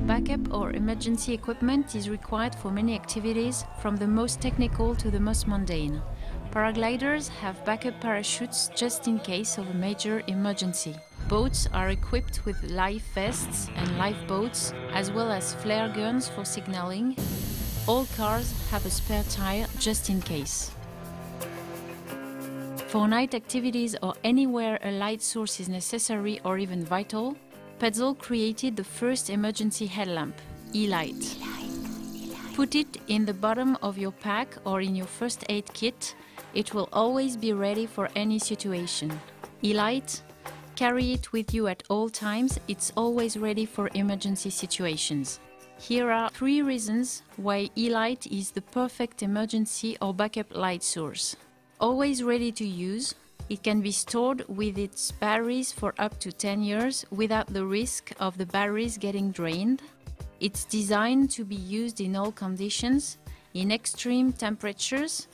Backup or emergency equipment is required for many activities, from the most technical to the most mundane. Paragliders have backup parachutes just in case of a major emergency. Boats are equipped with life vests and lifeboats, as well as flare guns for signaling. All cars have a spare tire just in case. For night activities or anywhere a light source is necessary or even vital, Petzl created the first emergency headlamp, E-Light. Put it in the bottom of your pack or in your first aid kit. It will always be ready for any situation. E-Light, carry it with you at all times. It's always ready for emergency situations. Here are 3 reasons why E-Light is the perfect emergency or backup light source. Always ready to use. It can be stored with its batteries for up to 10 years without the risk of the batteries getting drained. It's designed to be used in all conditions, in extreme temperatures,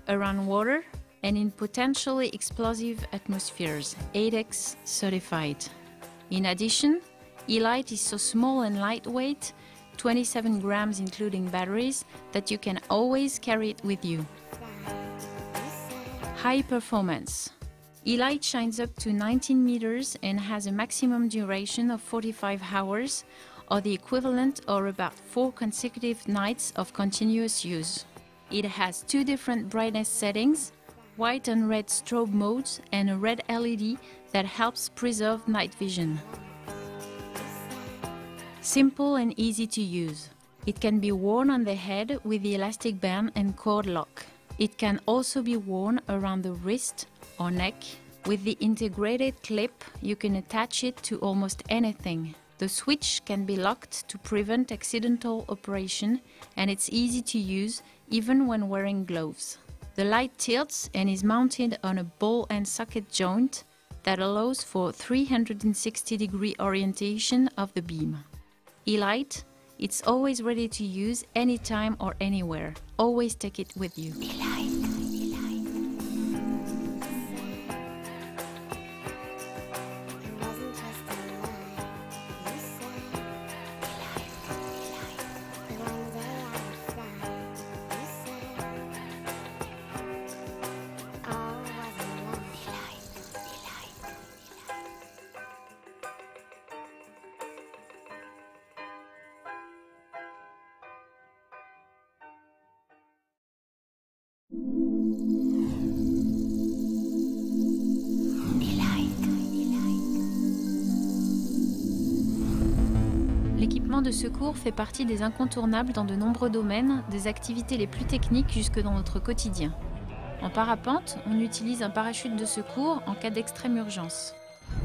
around water, and in potentially explosive atmospheres, ADEX certified. In addition, E-Light is so small and lightweight, 27 grams including batteries, that you can always carry it with you. High performance. E-Light shines up to 19 meters and has a maximum duration of 45 hours, or the equivalent or about 4 consecutive nights of continuous use. It has 2 different brightness settings, white and red strobe modes, and a red LED that helps preserve night vision. Simple and easy to use. It can be worn on the head with the elastic band and cord lock. It can also be worn around the wrist or neck. With the integrated clip, you can attach it to almost anything. The switch can be locked to prevent accidental operation, and it's easy to use even when wearing gloves. The light tilts and is mounted on a ball and socket joint that allows for 360-degree orientation of the beam. E-Light, it's always ready to use anytime or anywhere. Always take it with you. L'équipement de secours fait partie des incontournables dans de nombreux domaines, des activités les plus techniques jusque dans notre quotidien. En parapente, on utilise un parachute de secours en cas d'extrême urgence.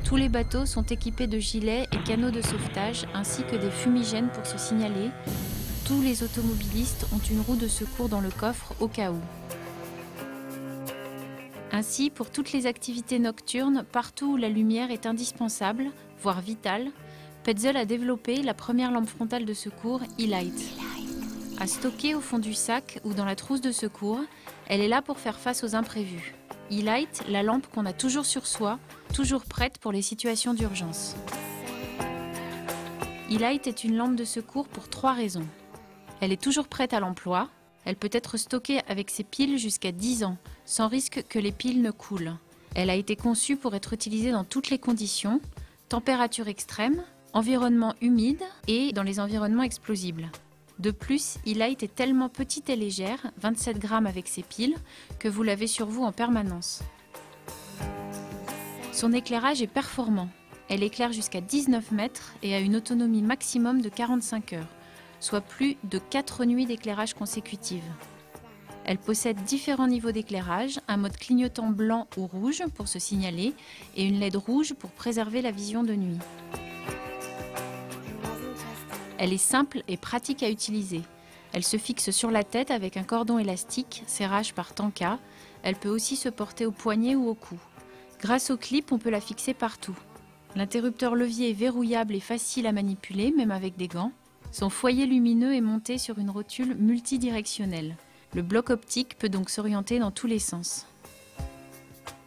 Tous les bateaux sont équipés de gilets et canaux de sauvetage ainsi que des fumigènes pour se signaler. Tous les automobilistes ont une roue de secours dans le coffre au cas où. Ainsi, pour toutes les activités nocturnes, partout où la lumière est indispensable, voire vitale, Petzl a développé la première lampe frontale de secours E-Light. À stocker au fond du sac ou dans la trousse de secours, elle est là pour faire face aux imprévus. E-Light, la lampe qu'on a toujours sur soi, toujours prête pour les situations d'urgence. E-Light est une lampe de secours pour 3 raisons. Elle est toujours prête à l'emploi. Elle peut être stockée avec ses piles jusqu'à 10 ans, sans risque que les piles ne coulent. Elle a été conçue pour être utilisée dans toutes les conditions, température extrême, environnement humide et dans les environnements explosibles. De plus, E-Light est tellement petite et légère, 27 grammes avec ses piles, que vous l'avez sur vous en permanence. Son éclairage est performant. Elle éclaire jusqu'à 19 mètres et a une autonomie maximum de 45 heures, soit plus de 4 nuits d'éclairage consécutives. Elle possède différents niveaux d'éclairage, un mode clignotant blanc ou rouge pour se signaler et une LED rouge pour préserver la vision de nuit. Elle est simple et pratique à utiliser. Elle se fixe sur la tête avec un cordon élastique, serrage par tanka. Elle peut aussi se porter au poignet ou au cou. Grâce au clip, on peut la fixer partout. L'interrupteur levier est verrouillable et facile à manipuler, même avec des gants. Son foyer lumineux est monté sur une rotule multidirectionnelle. Le bloc optique peut donc s'orienter dans tous les sens.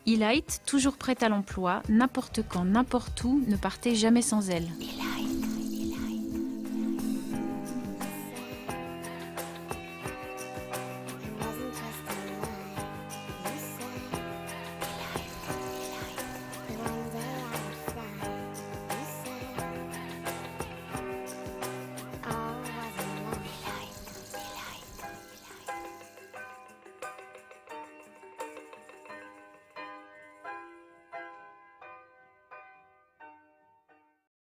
E-Light, toujours prête à l'emploi, n'importe quand, n'importe où, ne partez jamais sans elle.